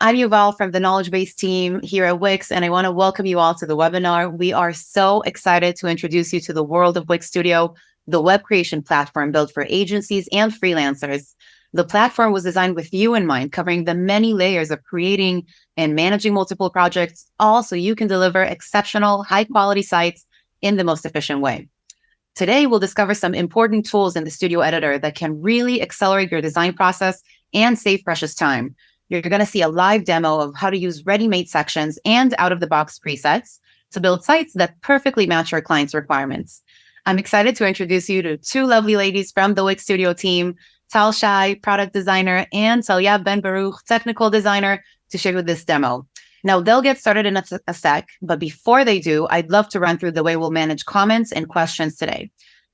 I'm Yuval from the Knowledge Base team here at Wix, and I want to welcome you all to the webinar. We are so excited to introduce you to the world of Wix Studio, the web creation platform built for agencies and freelancers. The platform was designed with you in mind, covering the many layers of creating and managing multiple projects, all so you can deliver exceptional, high-quality sites in the most efficient way. Today, we'll discover some important tools in the Studio Editor that can really accelerate your design process and save precious time. You're going to see a live demo of how to use ready-made sections and out-of-the-box presets to build sites that perfectly match your clients' requirements. I'm excited to introduce you to two lovely ladies from the Wix Studio team, Tal Shai, product designer, and Talia Ben Baruch, technical designer, to share with this demo. Now, they'll get started in a sec, but before they do, I'd love to run through the way we'll manage comments and questions today.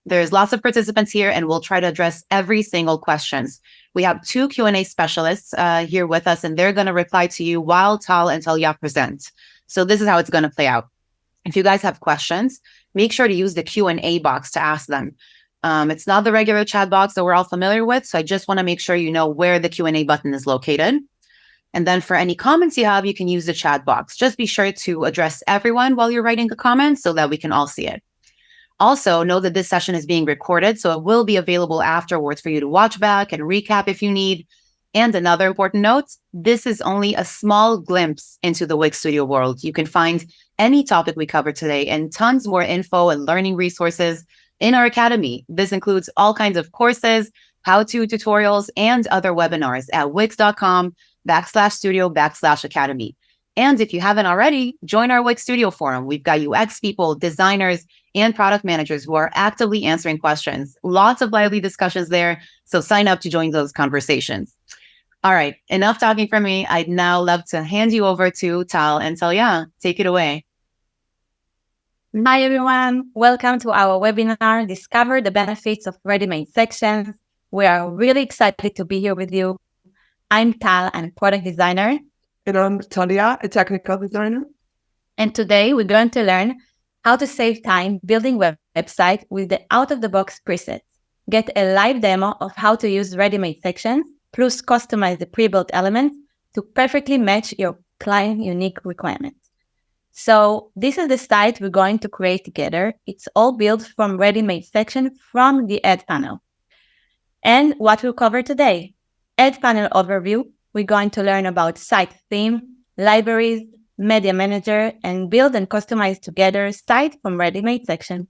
There's lots of participants here, and we'll try to address every single question. We have two Q&A specialists here with us, and they're going to reply to you while Tal and Talia present. So this is how it's going to play out. If you guys have questions, make sure to use the Q&A box to ask them. It's not the regular chat box that we're all familiar with, so I just want to make sure you know where the Q&A button is located. And then for any comments you have, you can use the chat box. Just be sure to address everyone while you're writing a comment so that we can all see it. Also, know that this session is being recorded, so it will be available afterwards for you to watch back and recap if you need. And another important note, this is only a small glimpse into the Wix Studio world. You can find any topic we covered today and tons more info and learning resources in our academy. This includes all kinds of courses, how-to tutorials, and other webinars at wix.com/studio/academy. And if you haven't already, join our Wix Studio forum. We've got UX people, designers, and product managers who are actively answering questions. Lots of lively discussions there, so sign up to join those conversations. All right, enough talking from me. I'd now love to hand you over to Tal and Talia. Take it away. Hi, everyone. Welcome to our webinar, Discover the Benefits of Ready-Made Sections. We are really excited to be here with you. I'm Tal, I'm a product designer. And I'm Talia, a technical designer. And today we're going to learn how to save time building websites with the out-of-the-box presets. Get a live demo of how to use ready-made sections, plus customize the pre-built elements to perfectly match your client unique requirements. So this is the site we're going to create together. It's all built from ready-made sections from the Add panel. And what we'll cover today, Add panel overview. We're going to learn about site theme, libraries, media manager, and build and customize together site from ready-made section.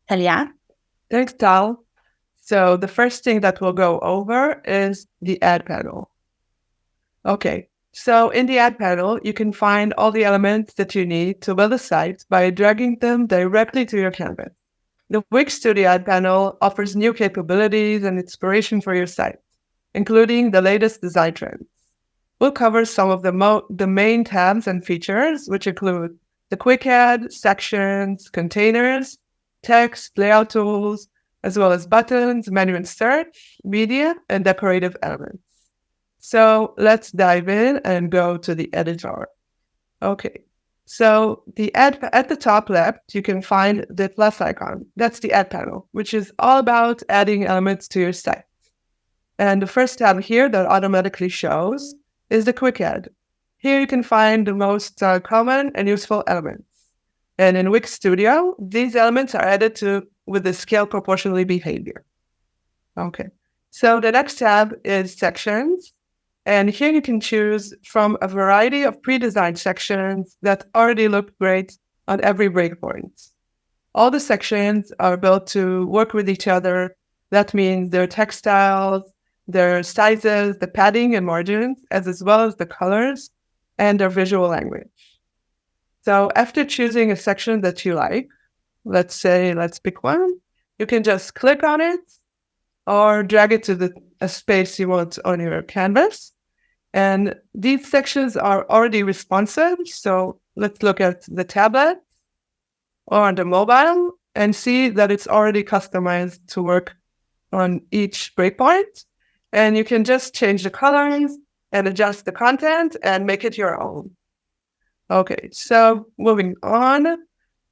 Talia? Thanks, Tal. So the first thing that we'll go over is the Add panel. Okay, so in the Add panel, you can find all the elements that you need to build a site by dragging them directly to your canvas. The Wix Studio Add panel offers new capabilities and inspiration for your site, including the latest design trends. We'll cover some of the main tabs and features, which include the quick add, sections, containers, text, layout tools, as well as buttons, menu insert, media, and decorative elements. So let's dive in and go to the editor. Okay, so at the top left, you can find the plus icon. That's the Add panel, which is all about adding elements to your site. And the first tab here that automatically shows is the quick add. Here you can find the most common and useful elements. And in Wix Studio, these elements are added with the scale proportionally behavior. Okay, so the next tab is sections. And here you can choose from a variety of pre-designed sections that already look great on every breakpoint. All the sections are built to work with each other. That means their text styles, their sizes, the padding and margins, as well as the colors and their visual language. So after choosing a section that you like, let's pick one, you can just click on it or drag it to a space you want on your canvas. And these sections are already responsive. So let's look at the tablet or on the mobile and see that it's already customized to work on each breakpoint. And you can just change the colors and adjust the content and make it your own. Okay, so moving on,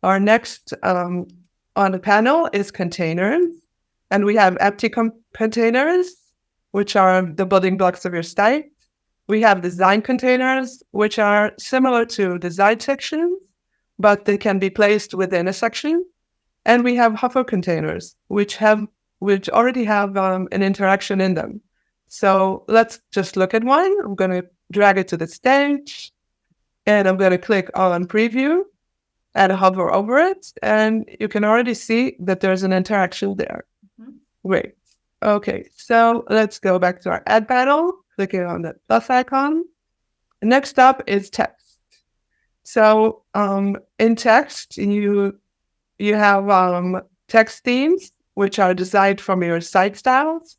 our next on the panel is containers. And we have empty containers, which are the building blocks of your site. We have design containers, which are similar to design sections, but they can be placed within a section. And we have hover containers, which already have an interaction in them. So let's just look at one. I'm going to drag it to the stage, and I'm going to click on preview and hover over it. And you can already see that there's an interaction there. Great. Okay, so let's go back to our ad panel, clicking on the plus icon. Next up is text. So in text, you have text themes, which are designed from your site styles.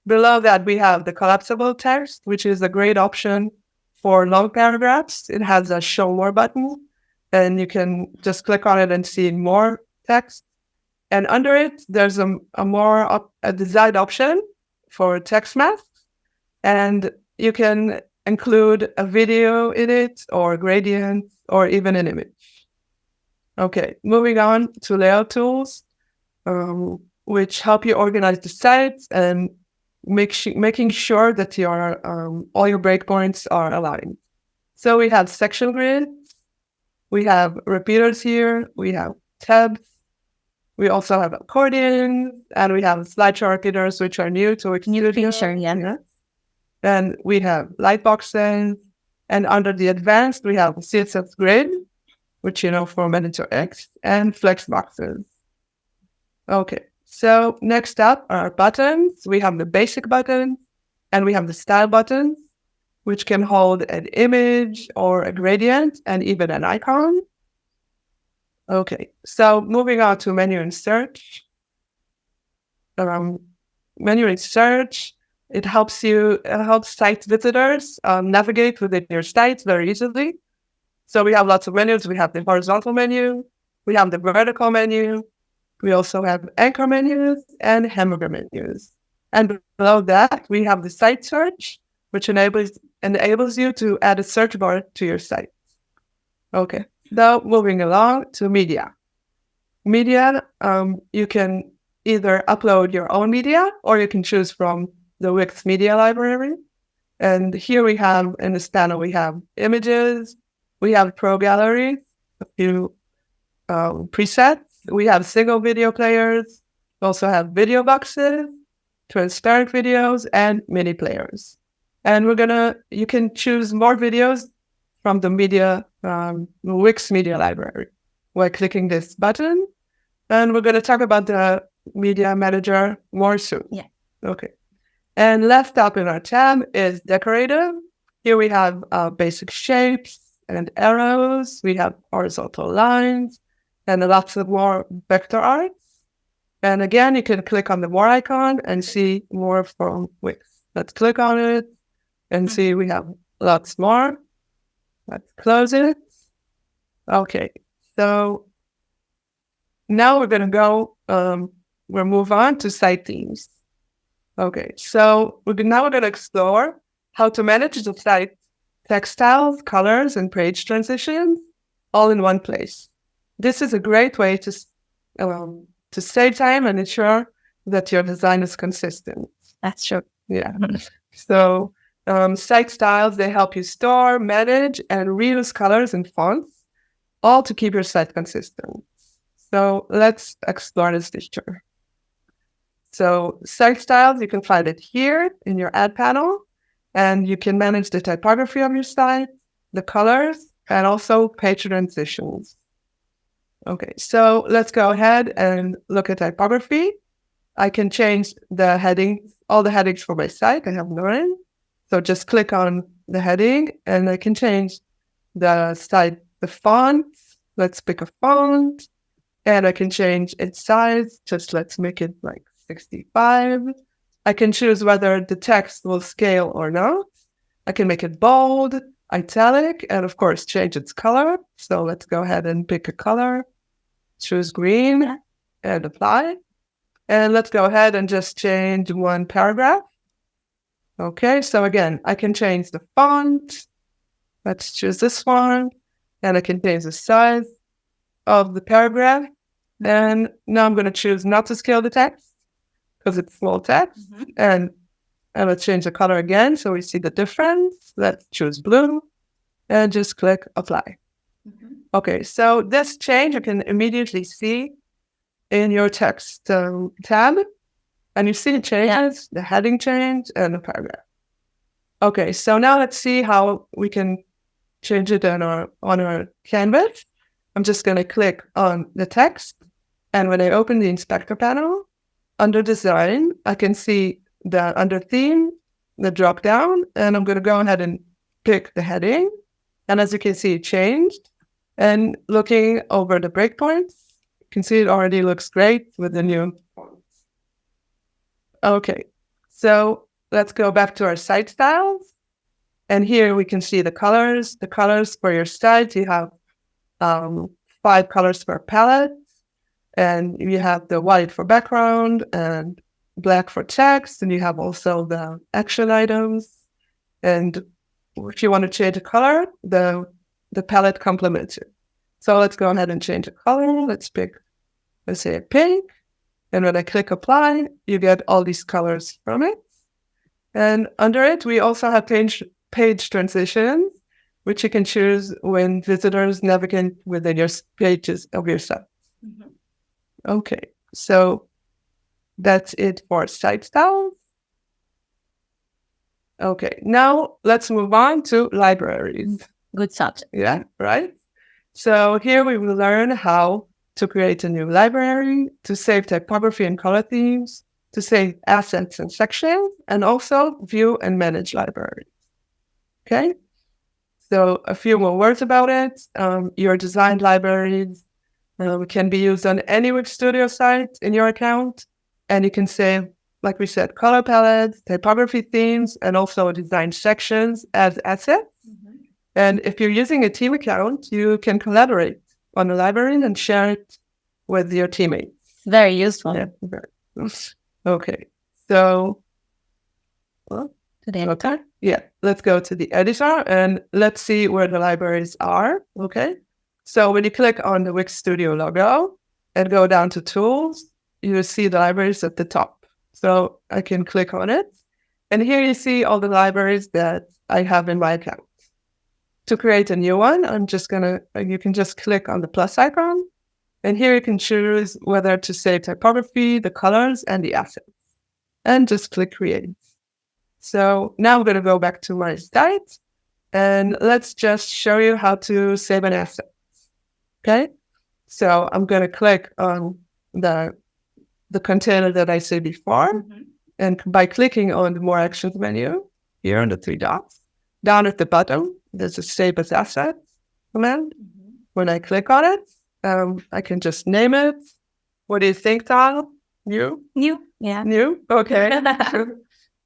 Below that, we have the collapsible text, which is a great option for long paragraphs. It has a show more button, and you can just click on it and see more text. And under it, there's a design option for text masks, and you can include a video in it, or gradients, or even an image. Okay, moving on to layout tools, which help you organize the sites and making sure that all your breakpoints are aligned. So we have section grids, we have repeaters here, we have tabs, we also have accordion, and we have slideshow repeaters, which are new to Wix Studio. Feature, yeah. And we have light boxes, and under the advanced, we have CSS grid, which for manager X, and flex boxes. Okay, so next up are buttons. We have the basic buttons, and we have the style buttons, which can hold an image or a gradient and even an icon. Okay, so moving on to menu and search. Menu and search, it helps site visitors navigate within your site very easily. So we have lots of menus. We have the horizontal menu, we have the vertical menu, we also have anchor menus and hamburger menus. And below that, we have the site search, which enables you to add a search bar to your site. Okay, now moving along to media. Media, you can either upload your own media, or you can choose from the Wix media library. And here we have, in this panel, we have images, we have pro galleries, a few presets, we have single video players, we also have video boxes, transparent videos, and mini players. And you can choose more videos from the Wix media library by clicking this button. And we're going to talk about the media manager more soon. Yeah. Okay. And left up in our tab is decorative. Here we have basic shapes and arrows. We have horizontal lines and lots of more vector arts. And again, you can click on the more icon and see more from Wix. Let's click on it and see we have lots more. Let's close it. Okay, so now we're going to we'll move on to site themes. Okay, so now we're going to explore how to manage the site textiles, colors, and page transitions all in one place. This is a great way to save time and ensure that your design is consistent. That's true. Yeah. So site styles, they help you store, manage, and reuse colors and fonts, all to keep your site consistent. So let's explore this feature. So site styles, you can find it here in your ad panel, and you can manage the typography of your site, the colors, and also page transitions. Okay, so let's go ahead and look at typography. I can change the headings, all the headings for my site. I have none. So just click on the heading and I can change the font. Let's pick a font and I can change its size. Just let's make it like 65. I can choose whether the text will scale or not. I can make it bold, italic, and of course change its color. So let's go ahead and pick a color, choose green and apply. And let's go ahead and just change one paragraph. Okay, so again, I can change the font. Let's choose this one. And I can change the size of the paragraph. And now I'm going to choose not to scale the text because it's small text. And And let's change the color again so we see the difference. Let's choose blue and just click apply. Okay, so this change you can immediately see in your text tab. And you see the changes, the heading change, and the paragraph. Okay, so now let's see how we can change it on our canvas. I'm just going to click on the text. And when I open the inspector panel, under design, I can see under theme, the drop down, and I'm going to go ahead and pick the heading. And as you can see, it changed. And looking over the breakpoints, you can see it already looks great with the new fonts. Okay, so let's go back to our site styles. And here we can see the colors. The colors for your site, you have 5 colors per palette. And you have the white for background and black for text. And you have also the action items. And if you want to change the color, the palette complements it. So let's go ahead and change the color. Let's pick, let's say, a pink. And when I click apply, you get all these colors from it. And under it, we also have page transitions, which you can choose when visitors navigate within your pages of your site. Okay, so that's it for site styles. Okay, now let's move on to libraries. Good subject. Yeah, right? So here we will learn how to create a new library, to save typography and color themes, to save assets and sections, and also view and manage libraries. Okay? So a few more words about it. Your designed libraries can be used on any Wix Studio site in your account, and you can save, like we said, color palettes, typography themes, and also design sections as assets. And if you're using a team account, you can collaborate on the library and share it with your teammates. Very useful. Yeah, very. Okay, so editor. Yeah, let's go to the editor and let's see where the libraries are. Okay, so when you click on the Wix Studio logo and go down to tools, you will see the libraries at the top. So I can click on it, and here you see all the libraries that I have in my account. To create a new one, you can just click on the plus icon, and here you can choose whether to save typography, the colors, and the assets, and just click create. So now I'm going to go back to my site, and let's just show you how to save an asset. Okay, so I'm going to click on the container that I said before, and by clicking on the More Actions menu, here on the 3 dots, down at the bottom, there's a Save as Asset command. When I click on it, I can just name it. What do you think, Tal? New? Yeah. New? Okay.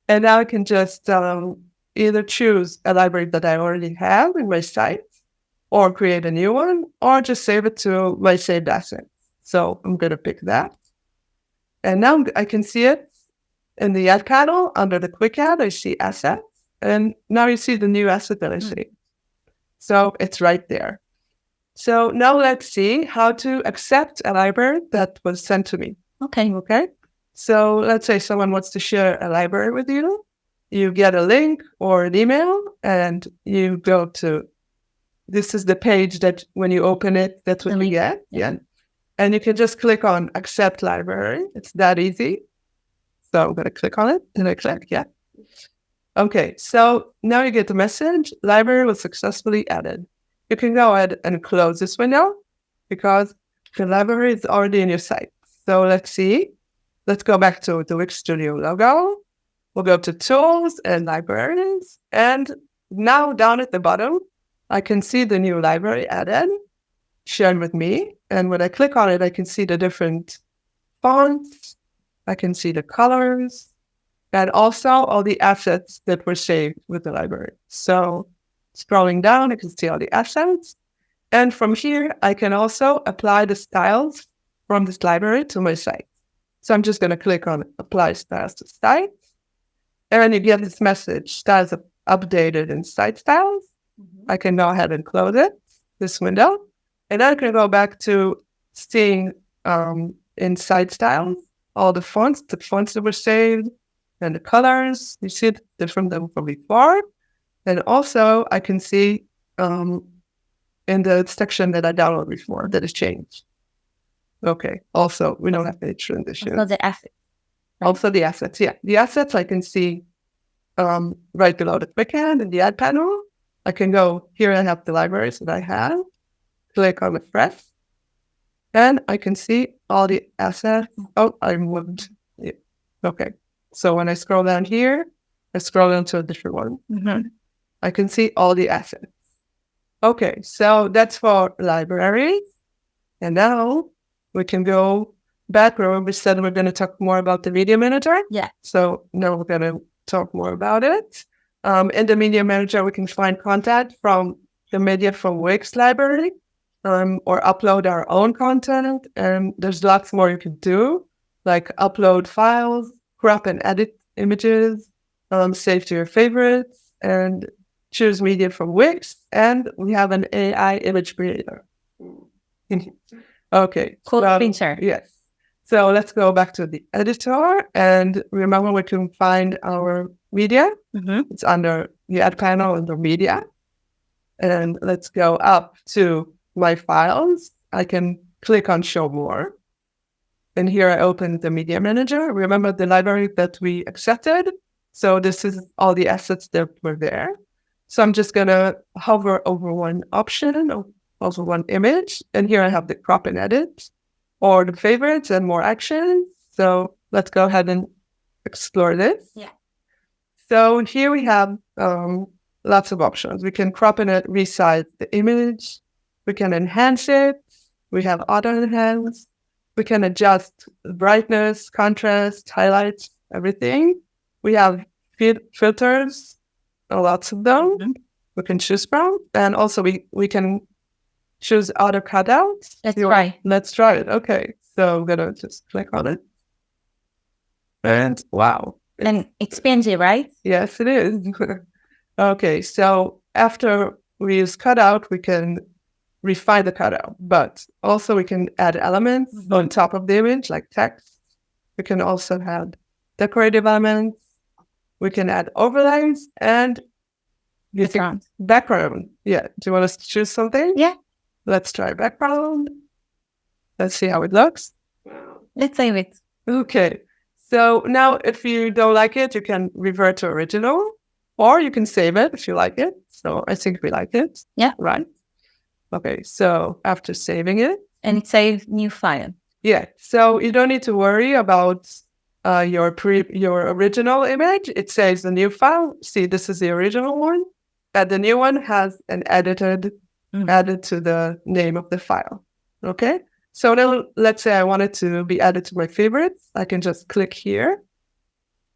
And now I can just either choose a library that I already have in my site, or create a new one, or just save it to my saved assets. So I'm going to pick that. And now I can see it in the add panel. Under the quick add, I see assets. And now you see the new asset that I saved. So it's right there. So now let's see how to accept a library that was sent to me. Okay. So let's say someone wants to share a library with you. You get a link or an email, and you go to, this is the page that when you open it, that's what you get. Yeah. And you can just click on accept library. It's that easy. So I'm going to click on it, and I click, yeah. Okay, so now you get the message, library was successfully added. You can go ahead and close this window because the library is already in your site. So let's see. Let's go back to the Wix Studio logo. We'll go to Tools and Libraries. And now down at the bottom, I can see the new library added, shared with me. And when I click on it, I can see the different fonts. I can see the colors. And also all the assets that were saved with the library. So scrolling down, you can see all the assets. And from here, I can also apply the styles from this library to my site. So I'm just going to click on Apply Styles to Site. And you get this message, styles updated in Site Styles. I can go ahead and close it, this window. And I can go back to seeing in Site Styles all the fonts that were saved, And the colors, you see it different than from before. And also I can see in the section that I downloaded before that has changed. Okay. Also, we don't have any transition. Also the assets. Also the assets. Yeah. The assets I can see right below the quick hand in the ad panel. I can go here and have the libraries that I have. Click on refresh. And I can see all the assets. Oh, I moved. Yeah. Okay. So when I scroll down here, I scroll down to a different one. Mm-hmm. I can see all the assets. Okay, so that's for libraries. And now we can go back where we said we're going to talk more about the Media Manager. Yeah. So now we're going to talk more about it. In the Media Manager, we can find content from the media from Wix library, or upload our own content. And there's lots more you can do, like upload files, crop and edit images, save to your favorites, and choose media from Wix, and we have an AI image creator. Okay. Cool feature. Yes. So let's go back to the editor, and remember we can find our media. Mm-hmm. It's under the ad panel under media. And let's go up to my files. I can click on show more. And here I open the Media Manager. Remember the library that we accepted. So this is all the assets that were there. So I'm just going to hover over one option, over one image. And here I have the crop and edit, or the favorites and more actions. So let's go ahead and explore this. Yeah. So here we have lots of options. We can crop and resize the image. We can enhance it. We have auto enhance. We can adjust brightness, contrast, highlights, everything. We have filters. Lots of them we can choose from, and also we can choose auto cutouts. Let's try it. Okay, so I'm gonna just click on it, and wow, and it's PNG, right? Yes, it is. Okay, so after we use cutout, we can refine the cutout, but also we can add elements on top of the image, like text. We can also add decorative elements. We can add overlays and background. Yeah. Do you want us to choose something? Yeah. Let's try background. Let's see how it looks. Let's save it. Okay. So now if you don't like it, you can revert to original, or you can save it if you like it. So I think we like it. Yeah. Right. Okay. So after saving it. And it saves new file. Yeah. So you don't need to worry about your original image. It saves the new file. See, this is the original one. And the new one has an added to the name of the file. Okay. So now let's say I want it to be added to my favorites. I can just click here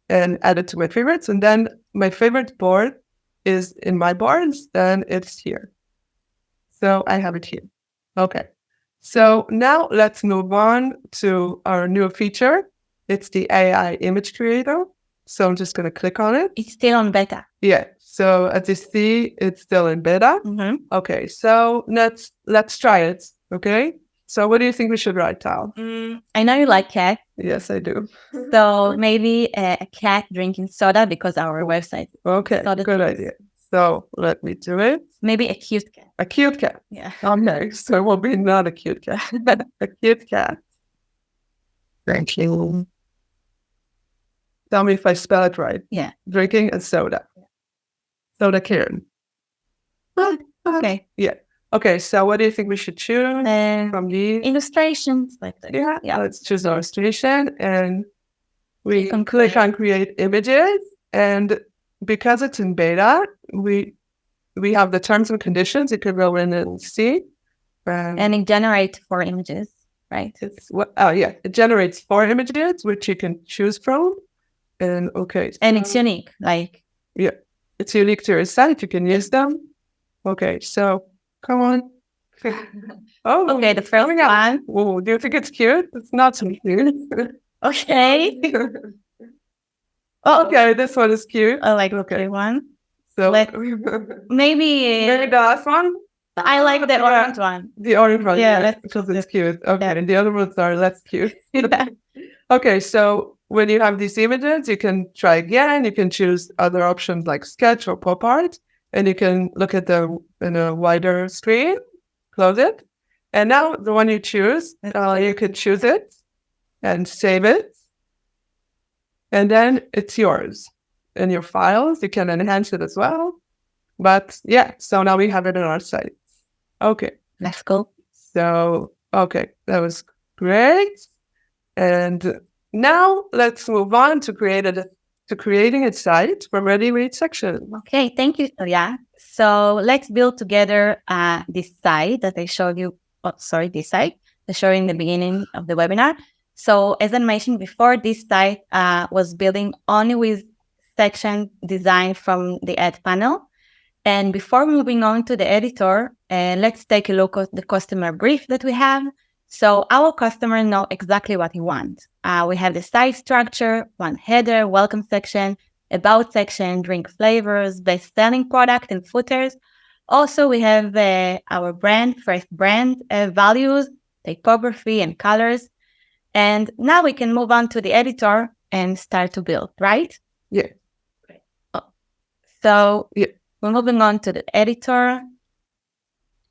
and add it to my favorites. And then my favorite board is in my boards, then it's here. So I have it here. Okay. So now let's move on to our new feature. It's the AI image creator. So I'm just going to click on it. It's still on beta. Yeah. So as you see, it's still in beta. Okay. So let's try it. Okay. So what do you think we should write down? I know you like cats. Yes, I do. So maybe a cat drinking soda, because our website. Okay. Good idea. So let me do it. Maybe a cute cat. A cute cat. Yeah. Okay. So it will be not a cute cat, but a cute cat. Thank you. Tell me if I spell it right. Yeah. Drinking a soda. Soda Karen. Okay. Yeah. Okay. So what do you think we should choose from these? Illustrations. Like that. Yeah. Let's choose illustration, and we can click on create images. And because it's in beta, we have the terms and conditions. You can go in and see. And it generates 4 images, right? It generates 4 images, which you can choose from. And okay. And it's unique, like. Yeah, it's unique to your site. You can use them. Okay, so come on. Oh, okay, the first one. Whoa, do you think it's cute? It's not so cute. Okay. Okay, this one is cute. I like the one. So maybe the last one. I like the orange one. The orange one, yeah, because it's cute. Okay, and the other ones are less cute. Okay, so when you have these images, you can try again. You can choose other options like sketch or pop art, and you can look at them in a wider screen, close it. And now the one you choose, you can choose it and save it. And then it's yours in your files. You can enhance it as well. But yeah, so now we have it on our site. Okay. Let's go. So, okay, that was great. And now let's move on to creating a site from ready-made section. Okay, thank you, Celia. So let's build together this site that I showed you. Oh, sorry, this site I showed you in the beginning of the webinar. So as I mentioned before, this site was building only with section design from the ad panel. And before moving on to the editor, let's take a look at the customer brief that we have. So our customer know exactly what he wants. We have the site structure, one header, welcome section, about section, drink flavors, best-selling product, and footers. Also, we have our brand, first brand values, typography, and colors. And now we can move on to the editor and start to build, right? Yeah. So we're moving on to the editor.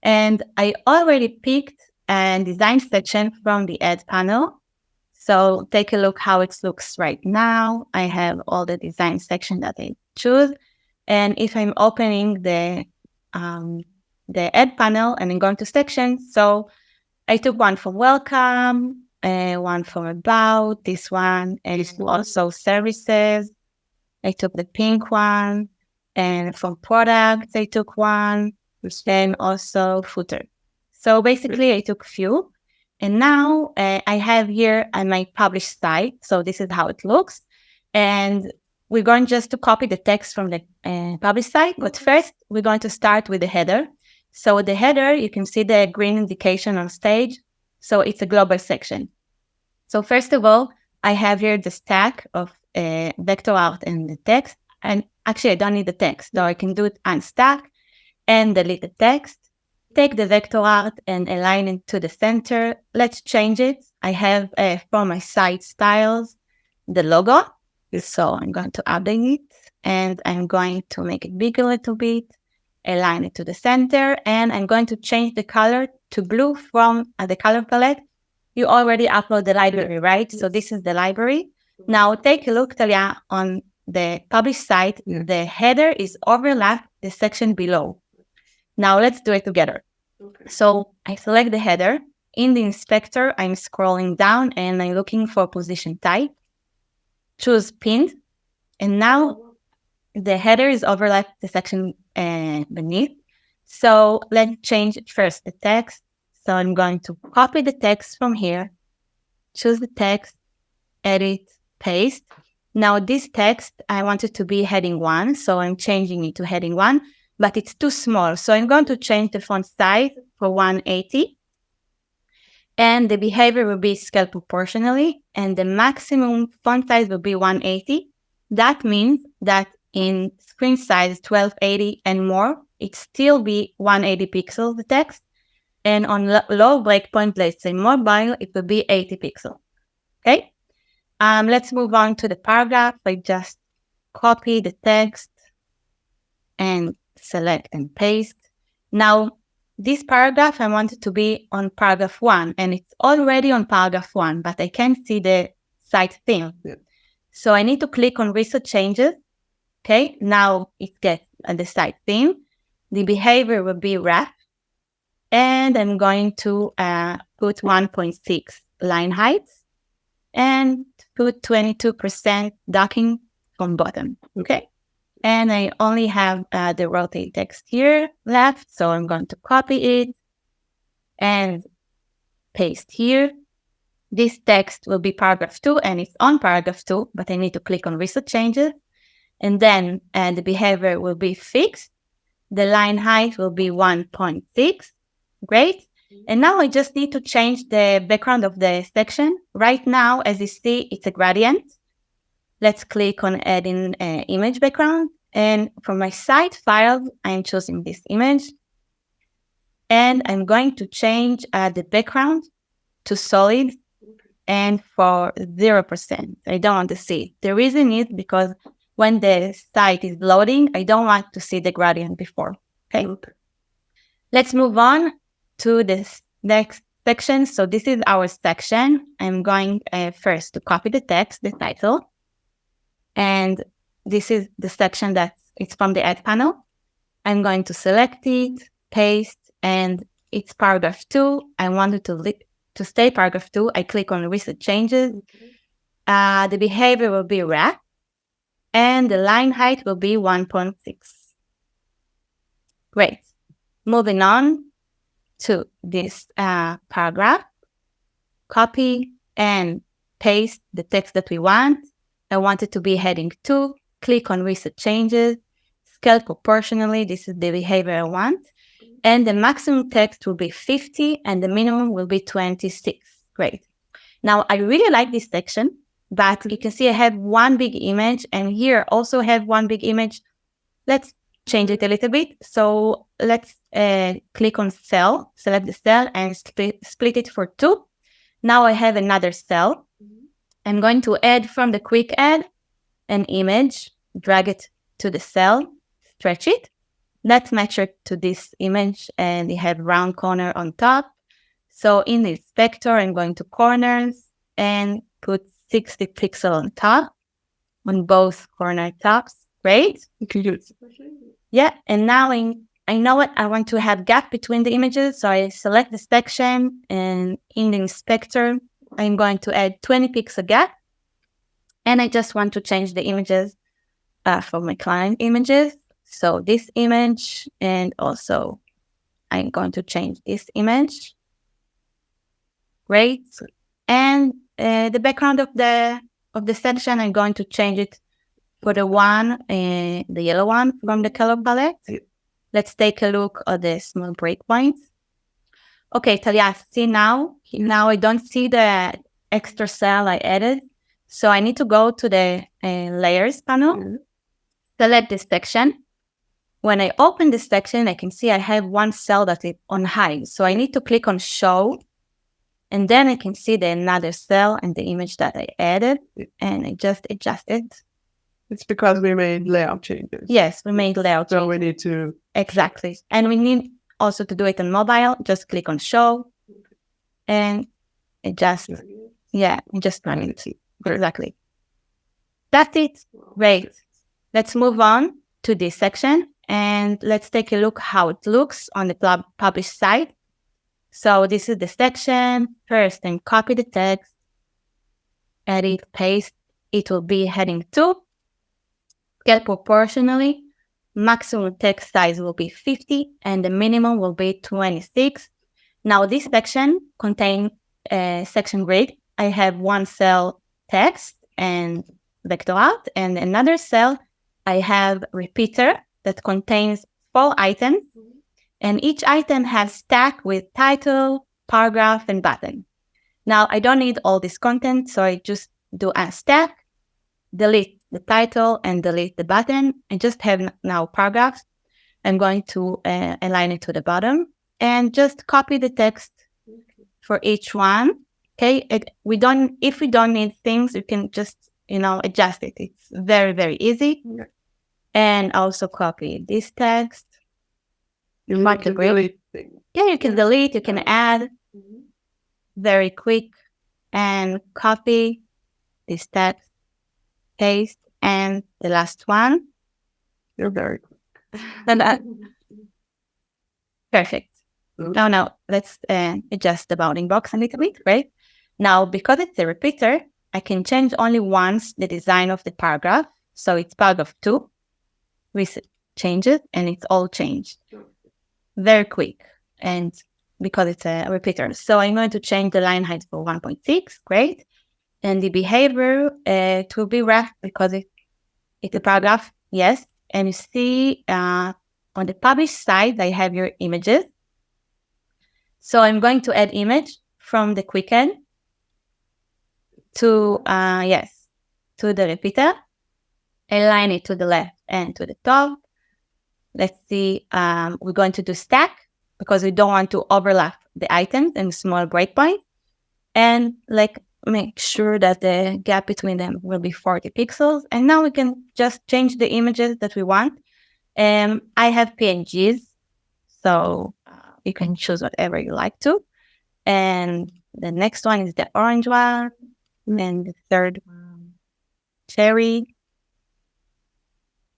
And I already picked a design section from the ad panel. So take a look how it looks right now. I have all the design section that I choose. And if I'm opening the ad panel and I'm going to sections, so I took one from welcome, one from about, this one, and also services. I took the pink one, and from products, I took one, and also footer. So basically, I took a few. And now I have here my published site. So this is how it looks. And we're going just to copy the text from the published site. But first, we're going to start with the header. So the header, you can see the green indication on stage. So it's a global section. So first of all, I have here the stack of vector art and the text. And actually, I don't need the text. So I can do it unstack and delete the text. Take the vector art and align it to the center. Let's change it. I have for my site styles, the logo. So I'm going to update it and I'm going to make it big a little bit, align it to the center, and I'm going to change the color to blue from the color palette. You already upload the library, right? So this is the library. Now take a look, Talia, on the published site. The header is overlapped the section below. Now let's do it together. Okay. So I select the header. In the inspector, I'm scrolling down and I'm looking for position type. Choose pinned. And now the header is overlapped the section beneath. So let's change first the text. So I'm going to copy the text from here. Choose the text, edit, paste. Now this text, I want it to be heading 1. So I'm changing it to heading 1. But it's too small. So I'm going to change the font size for 180. And the behavior will be scaled proportionally. And the maximum font size will be 180. That means that in screen size 1280 and more, it still be 180 pixels, the text. And on low breakpoint, let's say mobile, it will be 80 pixels. Okay? Let's move on to the paragraph. I just copy the text and select and paste. Now, this paragraph, I want it to be on paragraph 1, and it's already on paragraph 1, but I can't see the site theme. Yeah. So I need to click on Recent Changes. Okay, now it gets the site theme. The behavior will be wrap, and I'm going to put 1.6 line heights and put 22% docking from bottom. Okay. And I only have the rotate text here left. So I'm going to copy it and paste here. This text will be paragraph 2 and it's on paragraph 2, but I need to click on Recent Changes. And then the behavior will be fixed. The line height will be 1.6. Great. And now I just need to change the background of the section. Right now, as you see, it's a gradient. Let's click on adding image background. And from my site file, I'm choosing this image. And I'm going to change the background to solid. and for 0%. I don't want to see it. The reason is because when the site is loading, I don't want to see the gradient before. Okay. Let's move on to this next section. So this is our section. I'm going first to copy the text, the title. And this is the section that it's from the add panel. I'm going to select it, paste, and it's paragraph 2. I wanted to stay paragraph 2. I click on Reset Changes. The behavior will be wrap, and the line height will be 1.6. Great. Moving on to this paragraph. Copy and paste the text that we want. I want it to be heading 2. Click on Reset Changes. Scale proportionally. This is the behavior I want. And the maximum text will be 50 and the minimum will be 26. Great. Now, I really like this section, but you can see I have one big image, and here also have one big image. Let's change it a little bit. So let's click on cell, select the cell, and split it for 2. Now I have another cell. I'm going to add from the quick add an image, drag it to the cell, stretch it. Let's match it to this image, and they have round corner on top. So in the inspector, I'm going to corners and put 60 pixel on top, on both corner tops. Great. You can use Yeah, and now I know what I want to have gap between the images. So I select the section, and in the inspector, I'm going to add 20 pixel gap. And I just want to change the images for my client images. So this image, and also I'm going to change this image. Great. And the background of the section, I'm going to change it for the one, the yellow one from the color palette. Let's take a look at the small breakpoints. Okay, Talia, see now I don't see the extra cell I added. So I need to go to the layers panel, select this section. When I open this section, I can see I have one cell that is on high. So I need to click on show, and then I can see the another cell and the image that I added, and I just adjust it. It's because we made layout changes. Yes, we made layout changes. So we need to... Exactly. And we need also to do it on mobile. Just click on show and adjust. Yeah, just run it. Exactly. That's it. Great. Let's move on to this section, and let's take a look how it looks on the published site. So this is the section. First, and copy the text, edit, paste. It will be heading 2. Scale proportionally. Maximum text size will be 50, and the minimum will be 26. Now, this section contains section grid. I have one cell text and vector out, and another cell I have repeater that contains 4 items, and each item has stack with title, paragraph, and button. Now, I don't need all this content, so I just do a stack, delete the title, and delete the button. I just have now paragraphs. I'm going to align it to the bottom and just copy the text for each one. Okay, if we don't need things, you can just, adjust it. It's very, very easy. Yeah. And also copy this text. You might delete things. Yeah, you can delete, you can add. Very quick. And copy this text, paste, and the last one. You're very quick. Perfect. Now, let's adjust the bounding box a little bit, right? Now, because it's a repeater, I can change only once the design of the paragraph. So it's paragraph 2, reset changes, and it's all changed. Very quick, and because it's a repeater. So I'm going to change the line height for 1.6, great. And the behavior, it will be wrapped because it's a paragraph, yes. And you see on the published side, I have your images. So I'm going to add image from the quick add to the repeater, align it to the left and to the top. Let's see, we're going to do stack because we don't want to overlap the items in small breakpoint. And like make sure that the gap between them will be 40 pixels. And now we can just change the images that we want. I have PNGs, so you can choose whatever you like to. And the next one is the orange one. And the third one, cherry.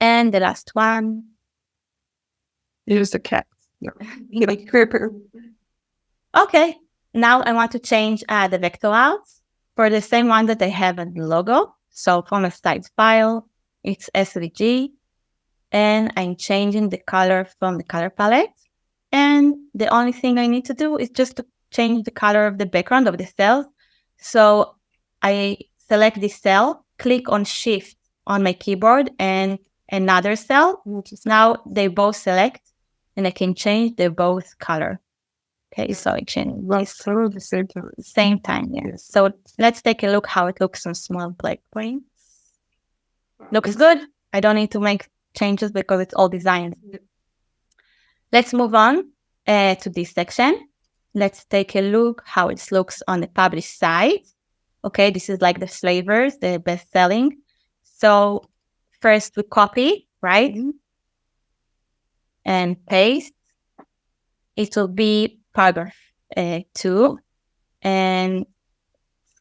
And the last one. Use the cat. No. Okay, now I want to change the vector out for the same one that I have in the logo. So from a site file, it's SVG. And I'm changing the color from the color palette. And the only thing I need to do is just to change the color of the background of the cells. So I select this cell, click on Shift on my keyboard and another cell. Now they both select and I can change the both color. Okay, so I change That's at the same time. same time, yeah. So let's take a look how it looks on small black points. Looks good. I don't need to make changes because it's all designed. Let's move on to this section. Let's take a look how it looks on the published site. Okay, this is like the flavors, the best selling. So first we copy, right? And paste. It will be paragraph 2 and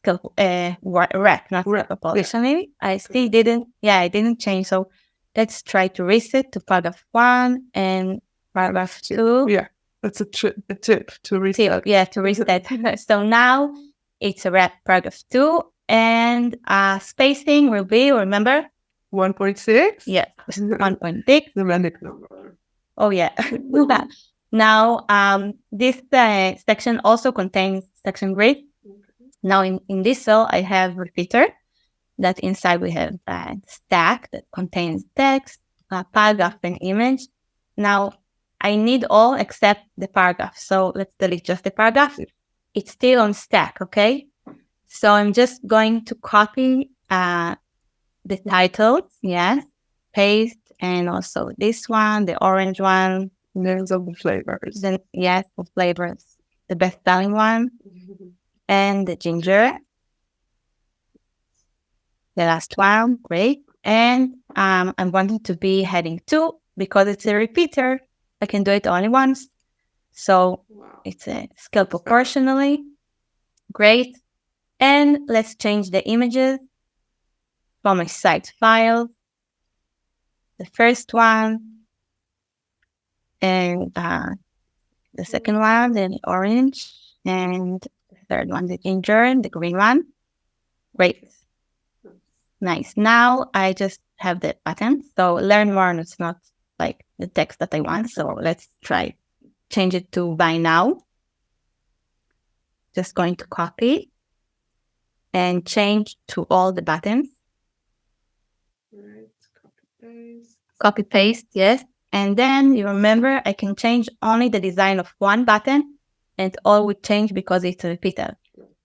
rep, not apology. I still didn't, I didn't change. So let's try to reset to paragraph 1 and paragraph 2. Yeah, that's a tip to reset. Yeah, to reset. So now it's a rep paragraph 2 and spacing will be, remember? 1.6? Yes, 1.6. The magic number. Oh, yeah. Now, this section also contains section grid. Now, in this cell, I have repeater. That inside we have a stack that contains text, paragraph, and image. Now, I need all except the paragraph. So let's delete just the paragraph. It's still on stack, okay? So I'm just going to copy the titles, yes, paste, and also this one, the orange one. Names of the flavors. Then, yes, the flavors, the best-selling one, and the ginger. The last one, great. And I'm wanting to be heading 2 because it's a repeater. I can do it only once. So it's scaled proportionally. Great. And let's change the images from my site file. The first one and the second one, the orange, and the third one, the ginger, and the green one. Great. Nice. Now I just have the button. So learn more, and it's not like the text that I want. So let's try change it to buy now. Just going to copy and change to all the buttons. Right. Copy paste. Copy paste, yes. And then you remember I can change only the design of one button and all would change because it's a repeater.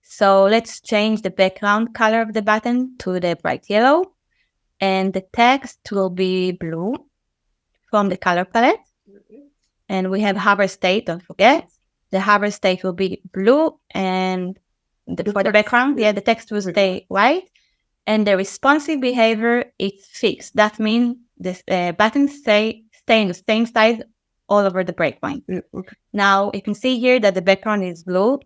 So let's change the background color of the button to the bright yellow and the text will be blue from the color palette. And we have hover state, don't forget. The hover state will be blue and for the background, the text will stay white. And the responsive behavior is fixed. That means the buttons stay in the same size all over the breakpoint. Okay. Now you can see here that the background is blue.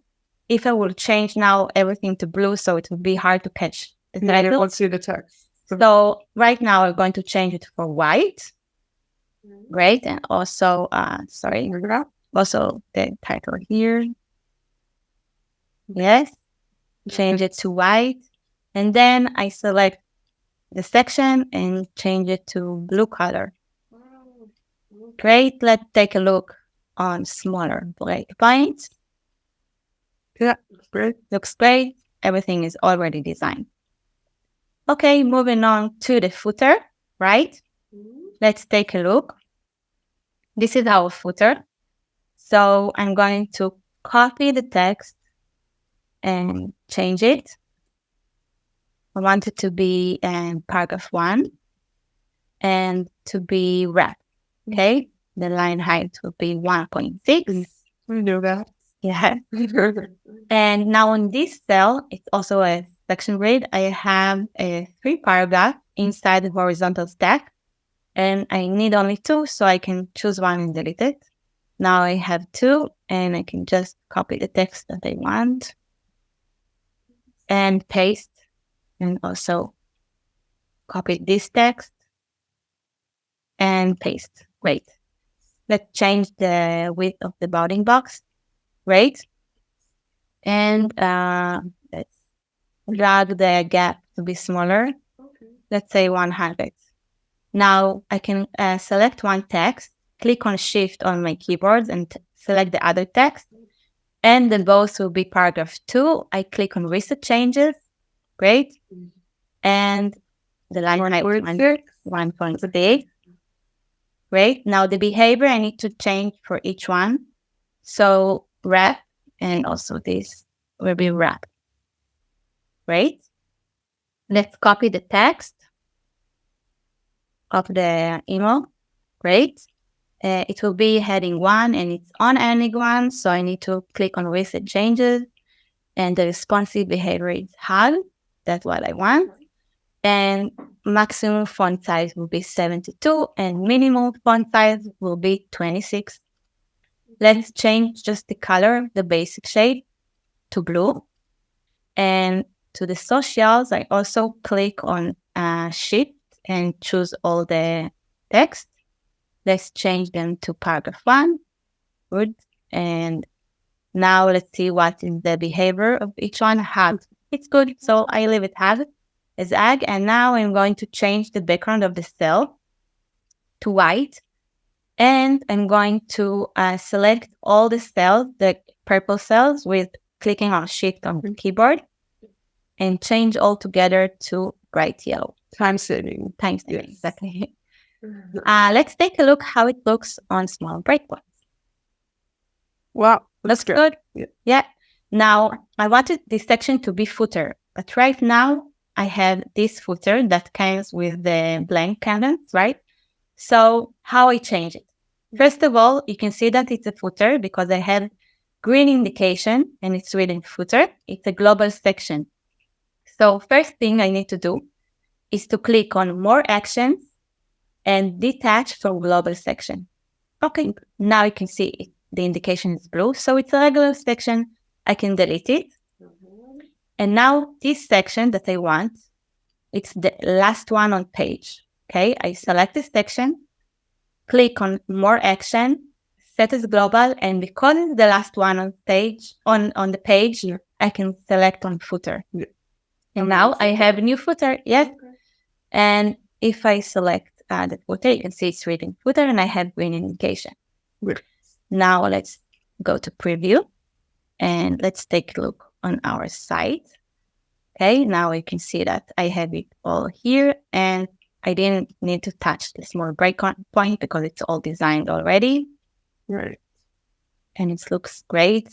If I will change now everything to blue, so it will be hard to catch the title. You won't see the text. So right now we're going to change it for white. Great. And also, also the title here. Yes. Change it to white. And then I select the section and change it to blue color. Great. Let's take a look on smaller breakpoints. Yeah, great. Looks great. Everything is already designed. Okay, moving on to the footer, right? Let's take a look. This is our footer. So I'm going to copy the text and change it. I want it to be in paragraph 1 and to be wrapped. Okay, the line height will be 1.6. We know that. Yeah. And now on this cell, it's also a section grid. I have a 3 paragraph inside the horizontal stack, and I need only 2, so I can choose one and delete it. Now I have 2, and I can just copy the text that I want and paste, and also copy this text and paste. Great. Let's change the width of the bounding box. Great. And let's drag the gap to be smaller. Let's say 100. Now I can select one text, click on Shift on my keyboard and select the other text. And then both will be paragraph 2. I click on Reset Changes. Great. And the line height 1.6. Great. Now the behavior I need to change for each one. So wrap, and also this will be wrap. Great. Let's copy the text of the email. Great. It will be heading 1 and it's on heading 1. So I need to click on Reset Changes, and the responsive behavior is hug. That's what I want. And maximum font size will be 72 and minimum font size will be 26. Let's change just the color, the basic shade, to blue. And to the socials, I also click on Shift and choose all the text. Let's change them to paragraph 1. Good. And now let's see what is the behavior of each one. Hug. It's good. So I leave it as ag. And now I'm going to change the background of the cell to white. And I'm going to select all the cells, the purple cells, with clicking on Shift on the keyboard, and change all together to bright yellow. Time saving. Time saving, Yes. exactly. Let's take a look how it looks on small breakpoints. Wow. Looks good. Yeah. Now, I wanted this section to be footer, but right now I have this footer that comes with the blank canvas, right? So how I change it? First of all, you can see that it's a footer because I have green indication and it's written footer. It's a global section. So first thing I need to do is to click on More Actions and detach from global section. Okay, now you can see it. The indication is blue, so it's a regular section. I can delete it. And now this section that I want, it's the last one on page. Okay, I select this section, click on More Action, set as global, and because it's the last one on page on the page, I can select on footer. Yeah. And now I have a new footer. Yes. And if I select the footer, you can see it's reading footer and I have green indication. Yeah. Now let's go to preview and let's take a look on our site. Okay, now you can see that I have it all here and I didn't need to touch this more breakpoint because it's all designed already. Right. And it looks great.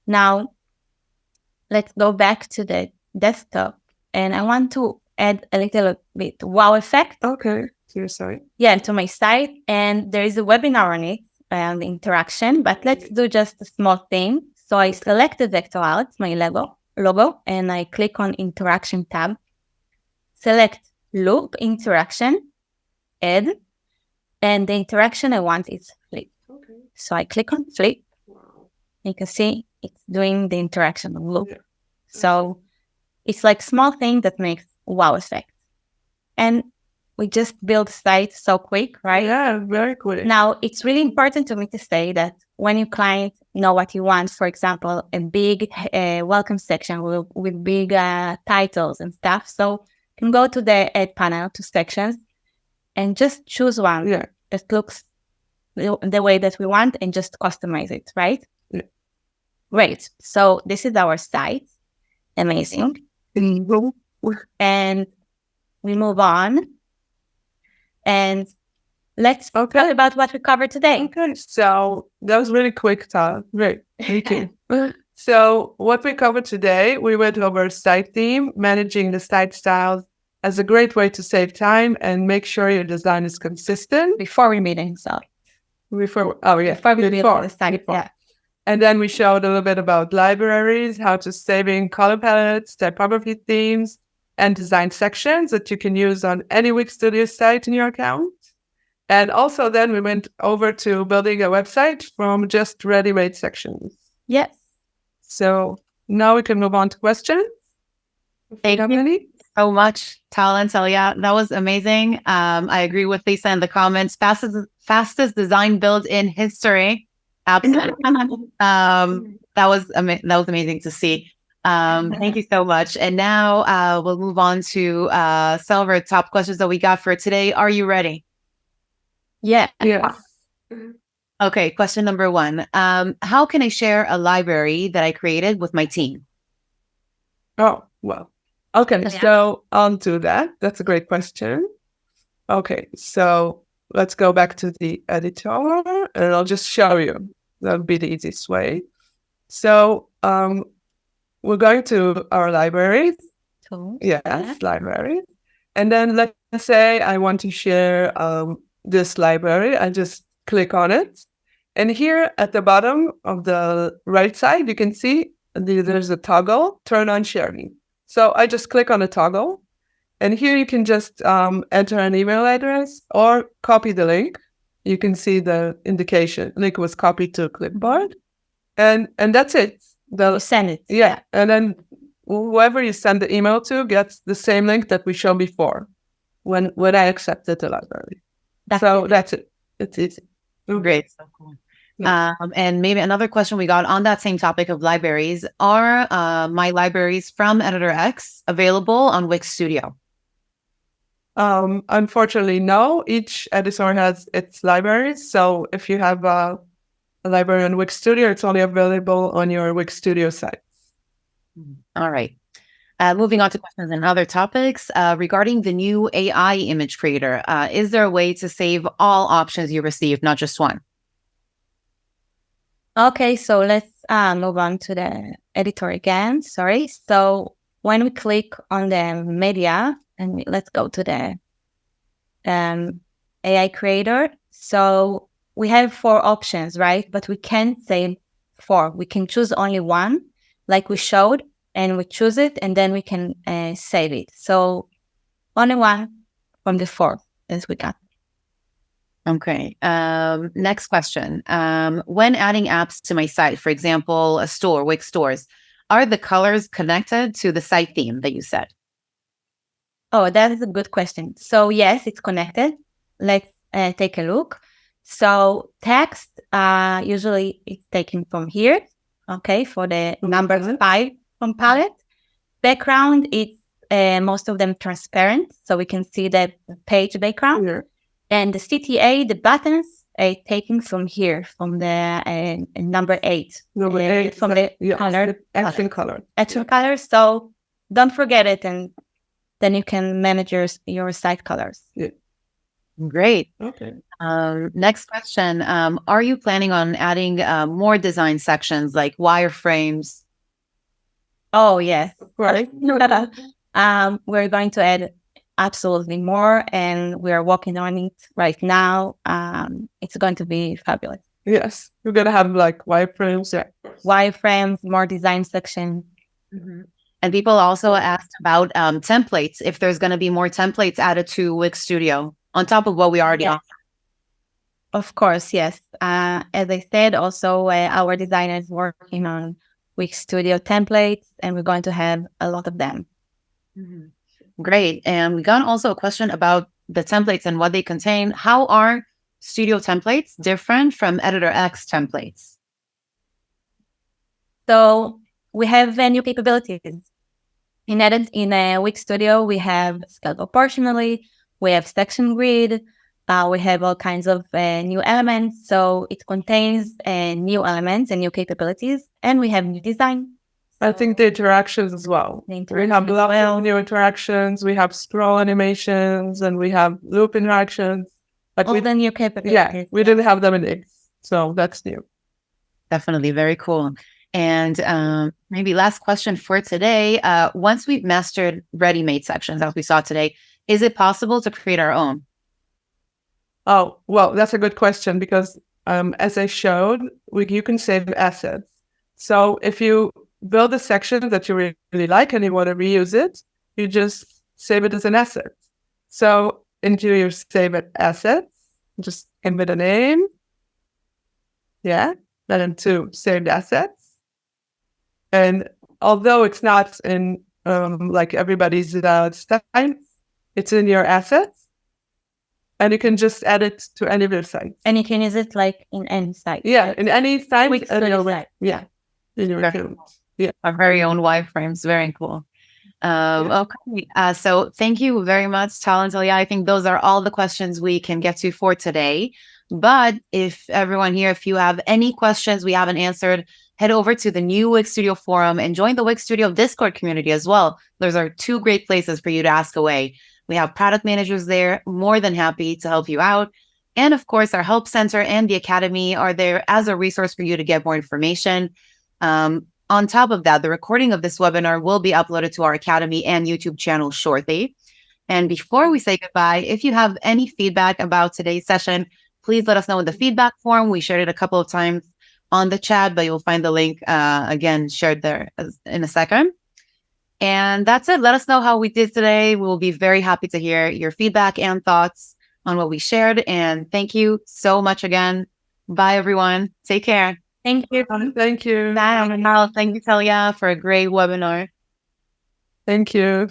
Now let's go back to the desktop and I want to add a little bit wow effect. Okay. To your site. Yeah, to my site. And there is a webinar on it and interaction, but let's do just a small thing. So I select the vector out, my logo, and I click on interaction tab, select loop interaction, add, and the interaction I want is flip. Okay. So I click on flip. Wow. You can see it's doing the interaction loop. Yeah. So it's like small thing that makes wow effect. And we just build site so quick, right? Yeah, very quick. Now, it's really important to me to say that when your client know what you want, for example, a big welcome section with big titles and stuff. So you can go to the add panel to sections and just choose one that looks the way that we want and just customize it, right? Yeah. Great. So this is our site. Amazing. And we move on. And let's talk about what we covered today. Okay, so that was really quick, Tal. Great, thank you. So what we covered today, we went over site theme, managing the site styles as a great way to save time and make sure your design is consistent. Before we meet inside. Before we build the site. Yeah. And then we showed a little bit about libraries, how to saving color palettes, typography themes, and design sections that you can use on any Wix Studio site in your account. And also then we went over to building a website from just ready-made sections. Yes. So now we can move on to questions. Thank you Any? so much, Tal and Celia. That was amazing. I agree with Lisa in the comments. Fastest design build in history. Absolutely. That was amazing to see. Thank you so much. And now we'll move on to some of our top questions that we got for today. Are you ready? Yeah. Yes. Okay, question number 1. How can I share a library that I created with my team? Oh, well. Okay, Yeah. so on to that. That's a great question. Okay, so let's go back to the editor and I'll just show you. That'll be the easiest way. So we're going to our libraries. Cool. Yes, library. And then let's say I want to share this library. I just click on it. And here at the bottom of the right side, you can see there's a toggle, turn on sharing. So I just click on the toggle. And here you can just enter an email address or copy the link. You can see the indication. Link was copied to a clipboard. And that's it. You send it. Yeah. And then whoever you send the email to gets the same link that we showed before when I accepted the library. That's it. It's easy. Great. So cool. And maybe another question we got on that same topic of libraries. Are my libraries from Editor X available on Wix Studio? Unfortunately, no. Each editor has its libraries. So if you have a library on Wix Studio, it's only available on your Wix Studio site. All right. Moving on to questions and other topics regarding the new AI image creator. Is there a way to save all options you receive, not just one? Okay, so let's move on to the editor again. Sorry. So when we click on the media, and let's go to the AI creator. So we have 4 options, right? But we can't save 4. We can choose only one, like we showed, and we choose it, and then we can save it. So only one from the 4 as we got. Okay. Next question. When adding apps to my site, for example, a store, Wix stores, are the colors connected to the site theme that you said? Oh, that is a good question. So yes, it's connected. Let's take a look. So text, usually it's taken from here. Okay, for the number 5 from palette. Background, it's most of them transparent, so we can see the page background. Yeah. And the CTA, the buttons, taken from here, from the number 8. Number 8. From the color. Action color. Action color. So don't forget it, and then you can manage your site colors. Yeah. Great. Okay. Next question. Are you planning on adding more design sections like wireframes? Oh, yes. Right. We're going to add absolutely more, and we're working on it right now. It's going to be fabulous. Yes. We're going to have like wireframes. Yeah. Wireframes, more design sections. Mm-hmm. And people also asked about templates, if there's going to be more templates added to Wix Studio on top of what we already offer. Of course, yes. As I said, also our designers working on Wix Studio templates, and we're going to have a lot of them. Mm-hmm. Great. And we got also a question about the templates and what they contain. How are Studio templates different from Editor X templates? So we have new capabilities. In Wix Studio, we have scale proportionally, we have section grid, we have all kinds of new elements. So it contains new elements and new capabilities, and we have new design. I think the interactions as well. We have a lot of new interactions. We have scroll animations, and we have loop interactions. But all the new capabilities. Yeah, we didn't have them in X, so that's new. Definitely, very cool. And maybe last question for today. Once we've mastered ready-made sections, as we saw today, is it possible to create our own? Oh, well, that's a good question, because as I showed, you can save assets. So if you build a section that you really like and you want to reuse it, you just save it as an asset. So into your save it assets, just give it a name. Yeah, then into saved assets. And although it's not in like everybody's time, it's in your assets. And you can just add it to any of your sites. And you can use it like in any site. Yeah, in any site. Wix Studio site. Yeah. In your account. Yeah. Our very own wireframes. Very cool. Okay. So thank you very much, Tal and Talia. I think those are all the questions we can get to for today. But if everyone here, if you have any questions we haven't answered, head over to the new Wix Studio forum and join the Wix Studio Discord community as well. Those are two great places for you to ask away. We have product managers there, more than happy to help you out. And of course, our help center and the academy are there as a resource for you to get more information. On top of that, the recording of this webinar will be uploaded to our academy and YouTube channel shortly. And before we say goodbye, if you have any feedback about today's session, please let us know in the feedback form. We shared it a couple of times on the chat, but you'll find the link again shared there in a second. And that's it. Let us know how we did today. We'll be very happy to hear your feedback and thoughts on what we shared. And thank you so much again. Bye, everyone. Take care. Thank you. Thank you. Bye. Thank you, Talia, for a great webinar. Thank you.